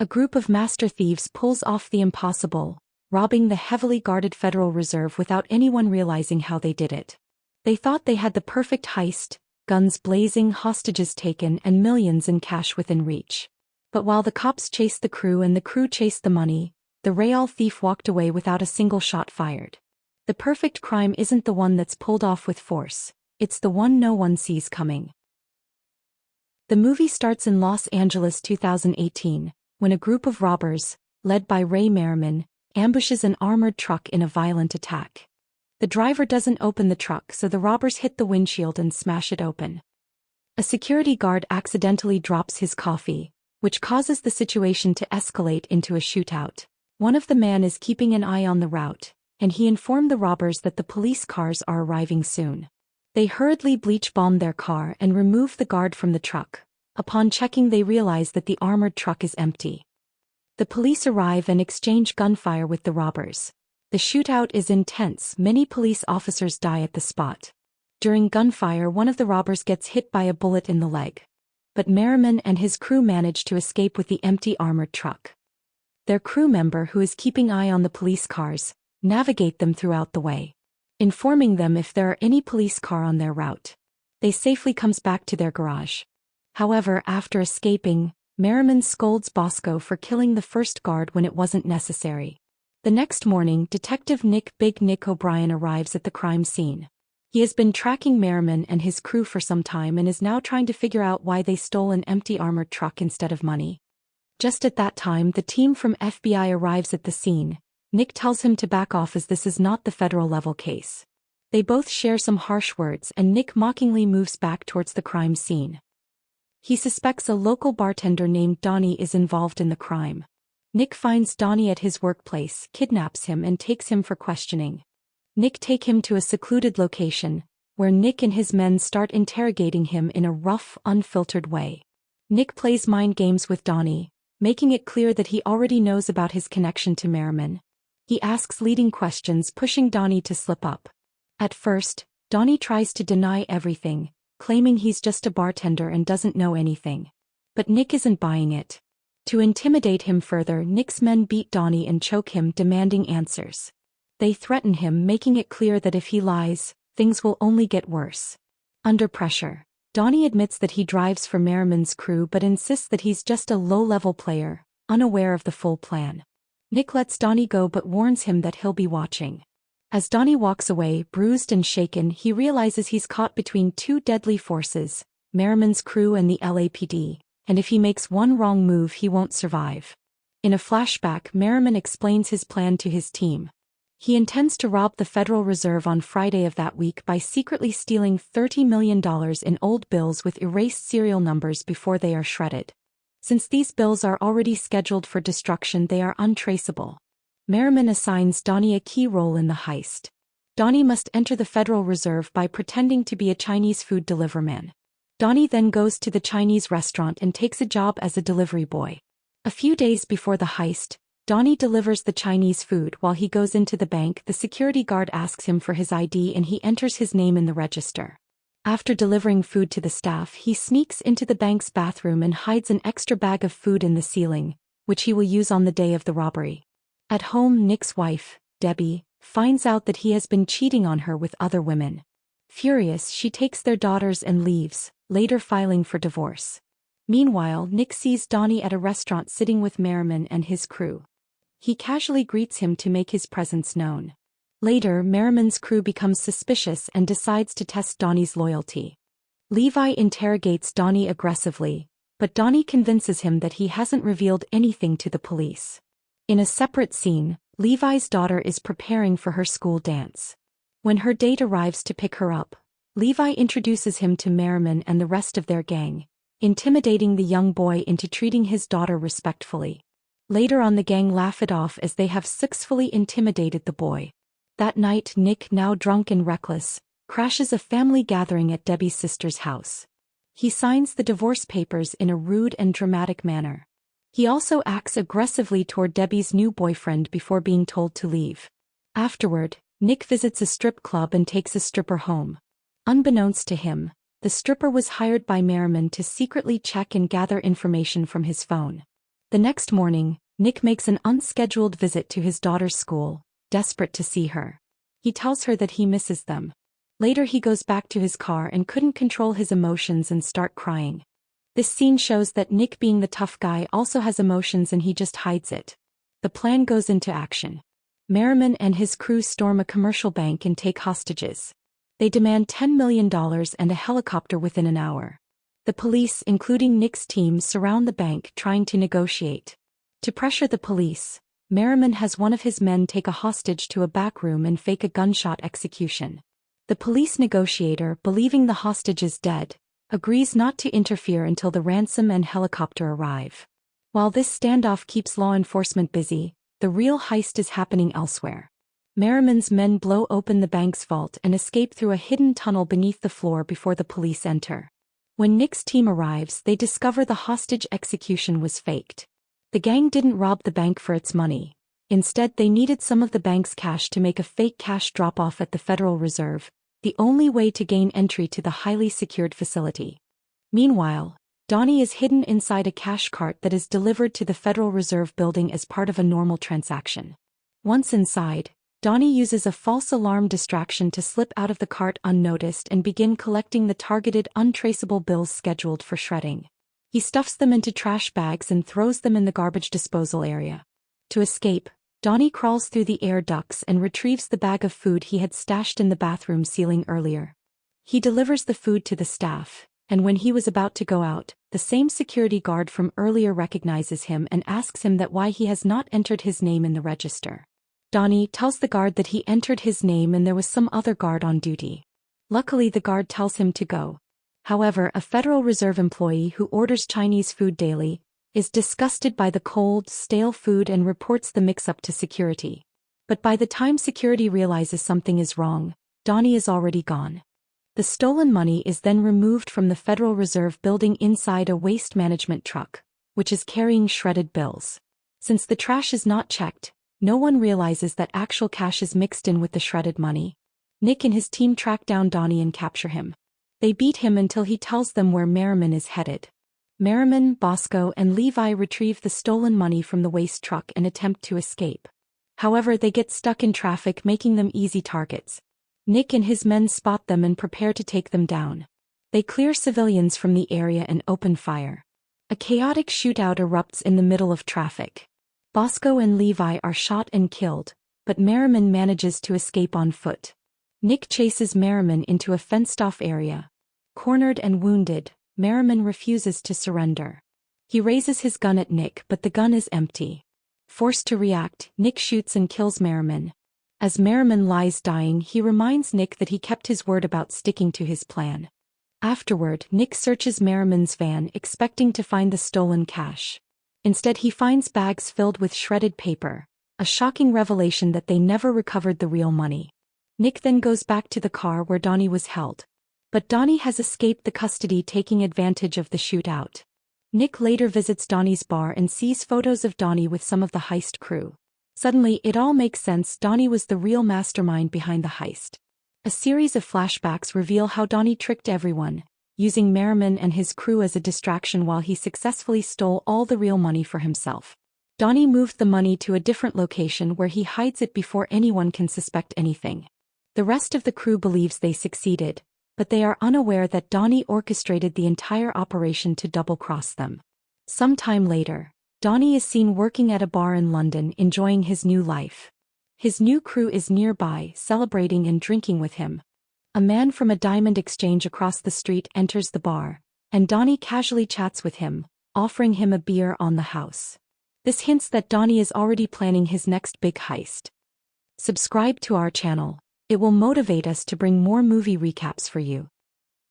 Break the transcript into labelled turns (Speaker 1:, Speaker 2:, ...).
Speaker 1: A group of master thieves pulls off the impossible, robbing the heavily guarded Federal Reserve without anyone realizing how they did it. They thought they had the perfect heist, guns blazing, hostages taken, and millions in cash within reach. But while the cops chased the crew and the crew chased the money, the real thief walked away without a single shot fired. The perfect crime isn't the one that's pulled off with force, it's the one no one sees coming. The movie starts in Los Angeles 2018, when a group of robbers, led by Ray Merrimen, ambushes an armored truck in a violent attack. The driver doesn't open the truck, so the robbers hit the windshield and smash it open. A security guard accidentally drops his coffee, which causes the situation to escalate into a shootout. One of the men is keeping an eye on the route, and he informed the robbers that the police cars are arriving soon. They hurriedly bleach-bomb their car and remove the guard from the truck. Upon checking, they realize that the armored truck is empty. The police arrive and exchange gunfire with the robbers. The shootout is intense. Many police officers die at the spot. During gunfire, one of the robbers gets hit by a bullet in the leg. But Merrimen and his crew manage to escape with the empty armored truck. Their crew member, who is keeping eye on the police cars, navigate them throughout the way, informing them if there are any police car on their route. They safely comes back to their garage. However, after escaping, Merrimen scolds Bosco for killing the first guard when it wasn't necessary. The next morning, Detective Big Nick O'Brien arrives at the crime scene. He has been tracking Merrimen and his crew for some time and is now trying to figure out why they stole an empty armored truck instead of money. Just at that time, the team from FBI arrives at the scene. Nick tells him to back off as this is not the federal-level case. They both share some harsh words and Nick mockingly moves back towards the crime scene. He suspects a local bartender named Donnie is involved in the crime. Nick finds Donnie at his workplace, kidnaps him and takes him for questioning. Nick takes him to a secluded location, where Nick and his men start interrogating him in a rough, unfiltered way. Nick plays mind games with Donnie, making it clear that he already knows about his connection to Merrimen. He asks leading questions, pushing Donnie to slip up. At first, Donnie tries to deny everything, claiming he's just a bartender and doesn't know anything. But Nick isn't buying it. To intimidate him further, Nick's men beat Donnie and choke him, demanding answers. They threaten him, making it clear that if he lies, things will only get worse. Under pressure, Donnie admits that he drives for Merrimen's crew but insists that he's just a low-level player, unaware of the full plan. Nick lets Donnie go but warns him that he'll be watching. As Donnie walks away, bruised and shaken, he realizes he's caught between two deadly forces, Merrimen's crew and the LAPD, and if he makes one wrong move he won't survive. In a flashback, Merrimen explains his plan to his team. He intends to rob the Federal Reserve on Friday of that week by secretly stealing $30 million in old bills with erased serial numbers before they are shredded. Since these bills are already scheduled for destruction, they are untraceable. Merrimen assigns Donnie a key role in the heist. Donnie must enter the Federal Reserve by pretending to be a Chinese food deliverman. Donnie then goes to the Chinese restaurant and takes a job as a delivery boy. A few days before the heist, Donnie delivers the Chinese food. While he goes into the bank, the security guard asks him for his ID and he enters his name in the register. After delivering food to the staff, he sneaks into the bank's bathroom and hides an extra bag of food in the ceiling, which he will use on the day of the robbery. At home, Nick's wife, Debbie, finds out that he has been cheating on her with other women. Furious, she takes their daughters and leaves, later filing for divorce. Meanwhile, Nick sees Donnie at a restaurant sitting with Merrimen and his crew. He casually greets him to make his presence known. Later, Merrimen's crew becomes suspicious and decides to test Donnie's loyalty. Levi interrogates Donnie aggressively, but Donnie convinces him that he hasn't revealed anything to the police. In a separate scene, Levi's daughter is preparing for her school dance. When her date arrives to pick her up, Levi introduces him to Merrimen and the rest of their gang, intimidating the young boy into treating his daughter respectfully. Later on, the gang laugh it off as they have successfully intimidated the boy. That night, Nick, now drunk and reckless, crashes a family gathering at Debbie's sister's house. He signs the divorce papers in a rude and dramatic manner. He also acts aggressively toward Debbie's new boyfriend before being told to leave. Afterward, Nick visits a strip club and takes a stripper home. Unbeknownst to him, the stripper was hired by Merrimen to secretly check and gather information from his phone. The next morning, Nick makes an unscheduled visit to his daughter's school, desperate to see her. He tells her that he misses them. Later he goes back to his car and couldn't control his emotions and start crying. This scene shows that Nick, being the tough guy, also has emotions and he just hides it. The plan goes into action. Merrimen and his crew storm a commercial bank and take hostages. They demand $10 million and a helicopter within an hour. The police, including Nick's team, surround the bank trying to negotiate. To pressure the police, Merrimen has one of his men take a hostage to a back room and fake a gunshot execution. The police negotiator, believing the hostage is dead, agrees not to interfere until the ransom and helicopter arrive. While this standoff keeps law enforcement busy, the real heist is happening elsewhere. Merrimen's men blow open the bank's vault and escape through a hidden tunnel beneath the floor before the police enter. When Nick's team arrives, they discover the hostage execution was faked. The gang didn't rob the bank for its money. Instead, they needed some of the bank's cash to make a fake cash drop-off at the Federal Reserve, the only way to gain entry to the highly secured facility. Meanwhile, Donnie is hidden inside a cash cart that is delivered to the Federal Reserve building as part of a normal transaction. Once inside, Donnie uses a false alarm distraction to slip out of the cart unnoticed and begin collecting the targeted untraceable bills scheduled for shredding. He stuffs them into trash bags and throws them in the garbage disposal area. To escape, Donnie crawls through the air ducts and retrieves the bag of food he had stashed in the bathroom ceiling earlier. He delivers the food to the staff, and when he was about to go out, the same security guard from earlier recognizes him and asks him that why he has not entered his name in the register. Donnie tells the guard that he entered his name and there was some other guard on duty. Luckily, the guard tells him to go. However, a Federal Reserve employee who orders Chinese food daily is disgusted by the cold, stale food and reports the mix-up to security. But by the time security realizes something is wrong, Donnie is already gone. The stolen money is then removed from the Federal Reserve building inside a waste management truck, which is carrying shredded bills. Since the trash is not checked, no one realizes that actual cash is mixed in with the shredded money. Nick and his team track down Donnie and capture him. They beat him until he tells them where Merrimen is headed. Merrimen, Bosco, and Levi retrieve the stolen money from the waste truck and attempt to escape. However, they get stuck in traffic, making them easy targets. Nick and his men spot them and prepare to take them down. They clear civilians from the area and open fire. A chaotic shootout erupts in the middle of traffic. Bosco and Levi are shot and killed, but Merrimen manages to escape on foot. Nick chases Merrimen into a fenced-off area. Cornered and wounded, Merrimen refuses to surrender. He raises his gun at Nick, but the gun is empty. Forced to react, Nick shoots and kills Merrimen. As Merrimen lies dying, he reminds Nick that he kept his word about sticking to his plan. Afterward, Nick searches Merrimen's van, expecting to find the stolen cash. Instead, he finds bags filled with shredded paper, a shocking revelation that they never recovered the real money. Nick then goes back to the car where Donnie was held. But Donnie has escaped the custody, taking advantage of the shootout. Nick later visits Donnie's bar and sees photos of Donnie with some of the heist crew. Suddenly, it all makes sense. Donnie was the real mastermind behind the heist. A series of flashbacks reveal how Donnie tricked everyone, using Merrimen and his crew as a distraction while he successfully stole all the real money for himself. Donnie moved the money to a different location where he hides it before anyone can suspect anything. The rest of the crew believes they succeeded, but they are unaware that Donnie orchestrated the entire operation to double-cross them. Sometime later, Donnie is seen working at a bar in London, enjoying his new life. His new crew is nearby, celebrating and drinking with him. A man from a diamond exchange across the street enters the bar, and Donnie casually chats with him, offering him a beer on the house. This hints that Donnie is already planning his next big heist. Subscribe to our channel. It will motivate us to bring more movie recaps for you.